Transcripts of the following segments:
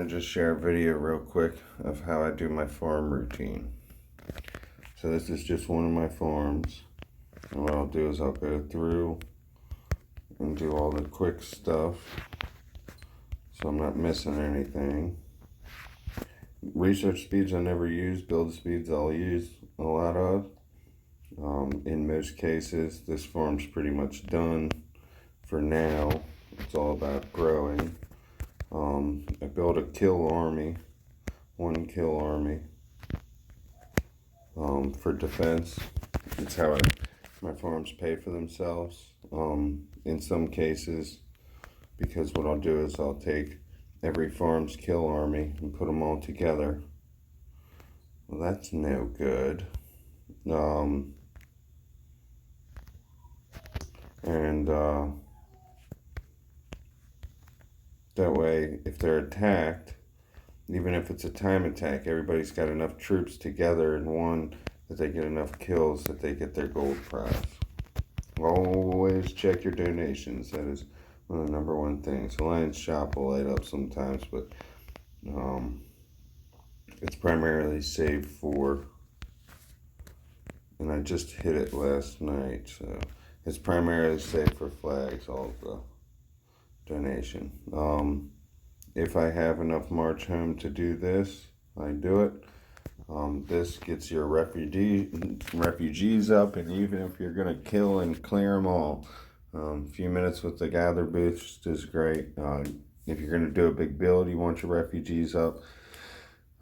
just share a video real quick of how I do my farm routine. So this is just one of my farms. And what I'll do is I'll go through and do all the quick stuff so I'm not missing anything. Research speeds I never use, build speeds I'll use a lot of. In most cases, this farm's pretty much done for now. It's all about growing. I built a kill army, one kill army, for defense. It's how my farms pay for themselves. In some cases, because what I'll do is I'll take every farm's kill army and put them all together. Well, that's no good. That way, if they're attacked, even if it's a time attack, everybody's got enough troops together in one that they get enough kills that they get their gold prize. Always check your donations. That is one of the number one things. The Lion's Shop will light up sometimes, but it's primarily saved for, and I just hit it last night, so it's primarily saved for flags, all of the donation. If I have enough March home to do this, I do it. This gets your refugees up, and even if you're gonna kill and clear them all, a few minutes with the gather boost is great. If you're gonna do a big build, you want your refugees up.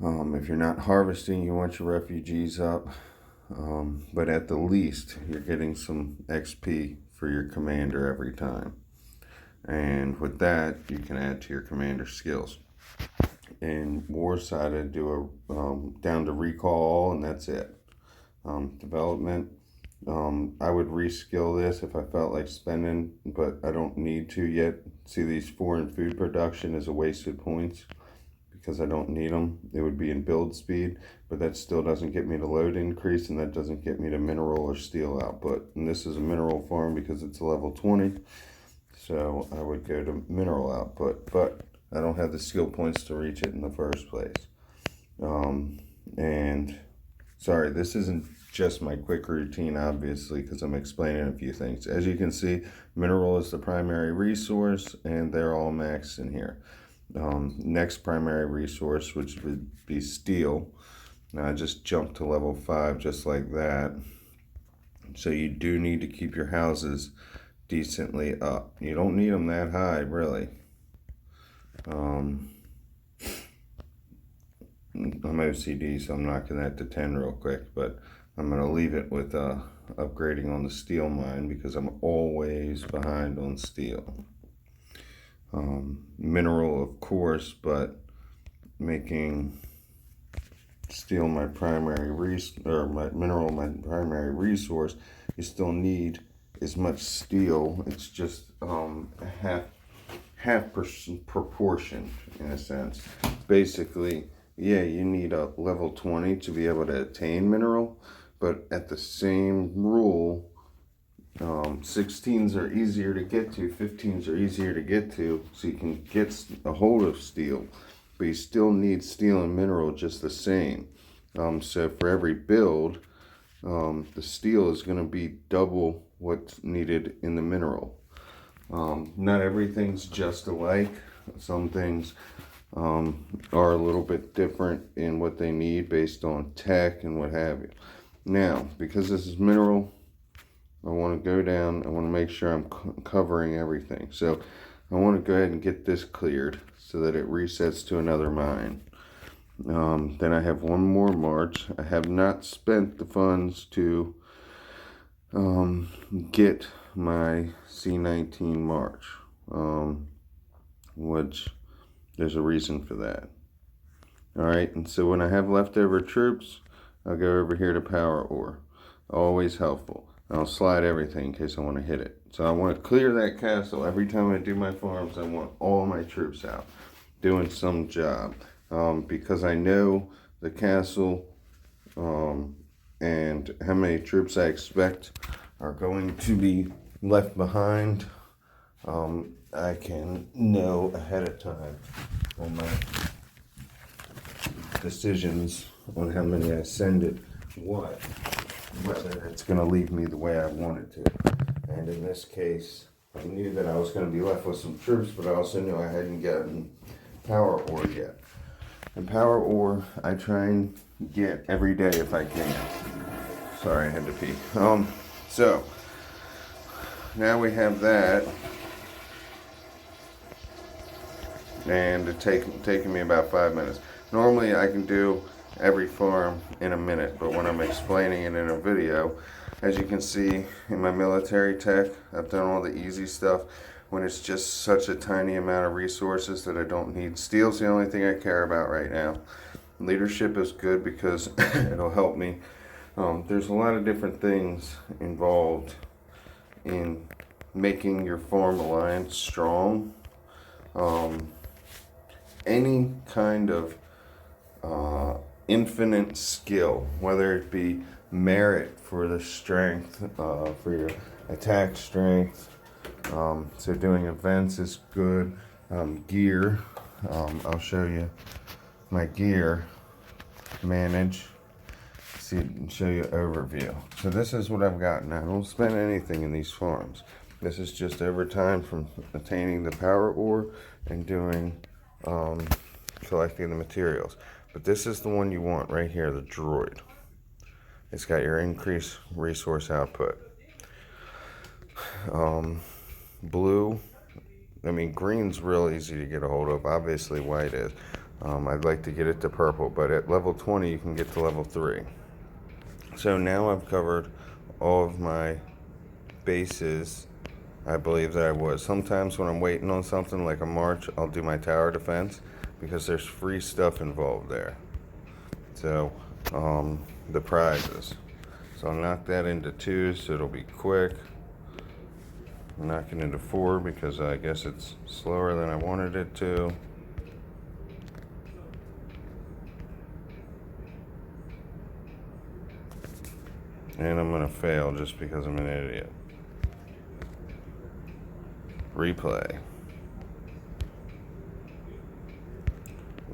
If you're not harvesting, you want your refugees up. But at the least, you're getting some XP for your commander every time. And with that, you can add to your commander skills. In war side, I do a down to recall all, and that's it. Development, I would reskill this if I felt like spending, but I don't need to yet. See, these foreign food production is a wasted points because I don't need them. It would be in build speed, but that still doesn't get me to load increase, and that doesn't get me to mineral or steel output. And this is a mineral farm because it's a level 20. So I would go to mineral output, but I don't have the skill points to reach it in the first place. And sorry, this isn't just my quick routine, obviously, because I'm explaining a few things. As you can see, mineral is the primary resource, and they're all maxed in here. Next primary resource, which would be steel. Now I just jumped to level 5 just like that. So you do need to keep your houses decently up. You don't need them that high, really. I'm OCD, so I'm knocking that to 10 real quick, but I'm going to leave it with upgrading on the steel mine because I'm always behind on steel. Mineral, of course, but making steel my primary mineral my primary resource, you still need as much steel. It's just half proportion in a sense. Basically, yeah, you need a level 20 to be able to attain mineral, but at the same rule, 16s are easier to get to, 15s are easier to get to, so you can get a hold of steel, but you still need steel and mineral just the same. So for every build, the steel is going to be double what's needed in the mineral. Not everything's just alike. Some things are a little bit different in what they need based on tech and what have you. Now, because this is mineral, I want to go down, I want to make sure I'm covering everything. So I want to go ahead and get this cleared so that it resets to another mine. Then I have one more march. I have not spent the funds to get my C19 march, which there's a reason for that. All right, and so when I have leftover troops, I'll go over here to power ore. Always helpful. I'll slide everything in case I want to hit it. So I want to clear that castle. Every time I do my farms, I want all my troops out doing some job, because I know the castle and how many troops I expect are going to be left behind. I can know ahead of time on my decisions on how many I send it, whether it's going to leave me the way I want it to. And in this case, I knew that I was going to be left with some troops, but I also knew I hadn't gotten power ore yet. And power ore, I try and get every day if I can. Sorry, I had to pee. So now we have that, and it's taking me about 5 minutes. Normally I can do every farm in a minute, but when I'm explaining it in a video, as you can see in my military tech, I've done all the easy stuff when it's just such a tiny amount of resources that I don't need. Steel's the only thing I care about right now. Leadership is good because it'll help me. There's a lot of different things involved in making your farm alliance strong. Any kind of infinite skill, whether it be merit for the strength, for your attack strength, so doing events is good. Gear, I'll show you my gear, manage, show you overview. So this is what I've gotten. I don't spend anything in these farms. This is just over time from attaining the power ore and doing collecting the materials. But this is the one you want right here, the droid. It's got your increased resource output. Blue, green's real easy to get a hold of. Obviously white is. I'd like to get it to purple, but at level 20 you can get to level 3. So now I've covered all of my bases. I believe that I would. Sometimes when I'm waiting on something like a march, I'll do my tower defense because there's free stuff involved there. So the prizes. So I'll knock that into 2, so it'll be quick. I'm knocking into 4 because I guess it's slower than I wanted it to. And I'm gonna fail just because I'm an idiot. Replay.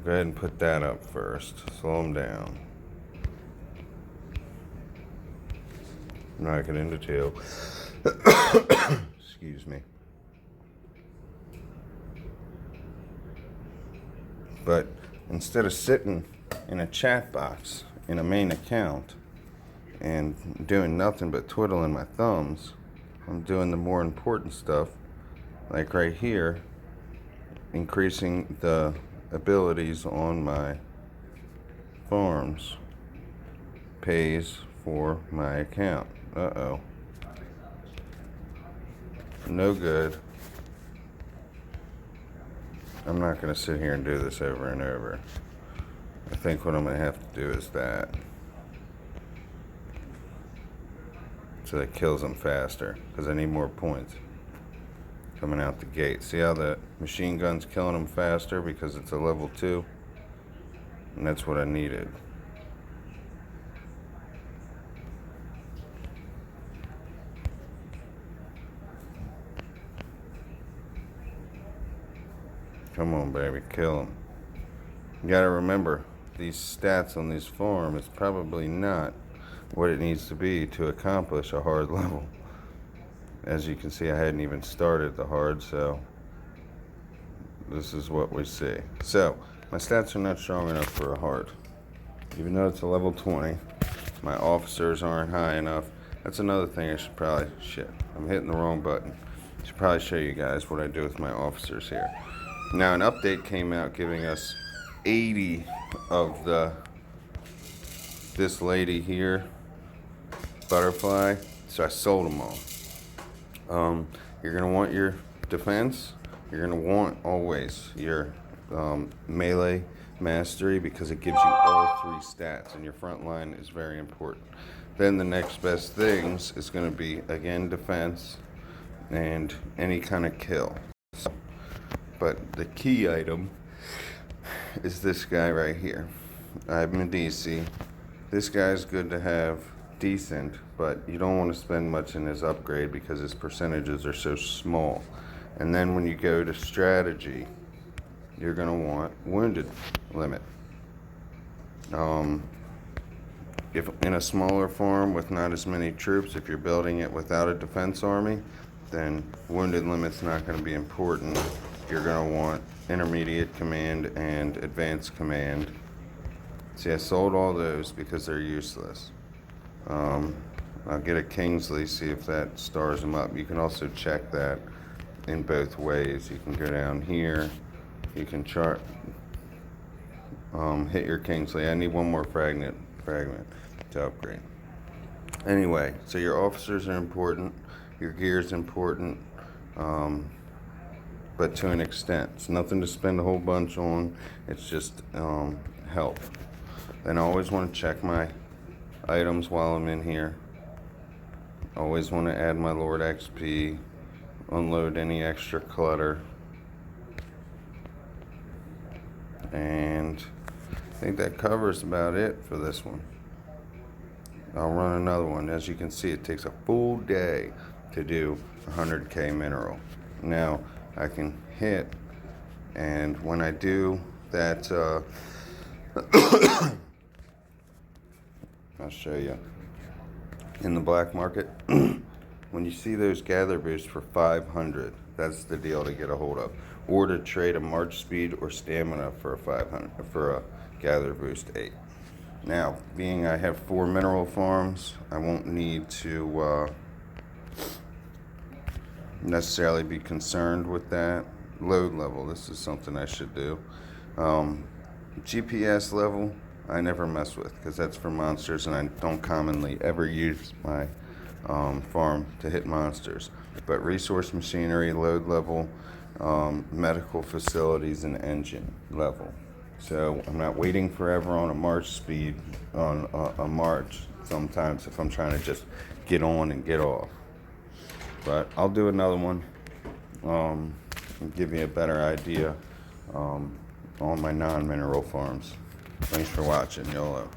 Go ahead and put that up first. Slow them down. Knock it into 2. Excuse me. But instead of sitting in a chat box in a main account and doing nothing but twiddling my thumbs, I'm doing the more important stuff, like right here, increasing the abilities on my farms pays for my account. Uh-oh. No good. I'm not going to sit here and do this over and over. I think what I'm going to have to do is that. So that kills them faster, because I need more points coming out the gate. See how the machine gun's killing them faster because it's a level 2? And that's what I needed. Come on, baby, kill them. You gotta remember, these stats on this farm is probably not what it needs to be to accomplish a hard level. As you can see, I hadn't even started the hard, so this is what we see. So, my stats are not strong enough for a hard. Even though it's a level 20, my officers aren't high enough. That's another thing I should probably, I'm hitting the wrong button. I should probably show you guys what I do with my officers here. Now, an update came out giving us 80 of this lady here, butterfly, so I sold them all. You're going to want your defense. You're going to want always your melee mastery because it gives you all 3 stats, and your front line is very important. Then the next best things is going to be, again, defense and any kind of kill. But the key item is this guy right here. I'm a DC. This guy's good to have, decent, but you don't want to spend much in his upgrade because his percentages are so small. And then when you go to strategy, you're going to want wounded limit. If in a smaller farm with not as many troops, if you're building it without a defense army, then wounded limit's not going to be important. You're going to want intermediate command and advanced command. See, I sold all those because they're useless. I'll get a Kingsley, see if that stars them up. You can also check that in both ways. You can go down here, you can chart, hit your Kingsley. I need one more fragment to upgrade. Anyway, so your officers are important, your gear is important, but to an extent. It's nothing to spend a whole bunch on. It's just help. Then I always want to check my items while I'm in here. Always want to add my Lord XP, unload any extra clutter, and I think that covers about it for this one. I'll run another one. As you can see, it takes a full day to do 100k mineral. Now I can hit, and when I do that, I'll show you. In the black market, when you see those gather boosts for 500, that's the deal to get a hold of. Or to trade a march speed or stamina for a 500 for a gather boost 8. Now, being I have 4 mineral farms, I won't need to necessarily be concerned with that. Load level, this is something I should do. GPS level, I never mess with because that's for monsters, and I don't commonly ever use my farm to hit monsters. But resource machinery, load level, medical facilities, and engine level. So I'm not waiting forever on a march speed, on a march sometimes if I'm trying to just get on and get off. But I'll do another one and give you a better idea on my non-mineral farms. Thanks for watching. YOLO.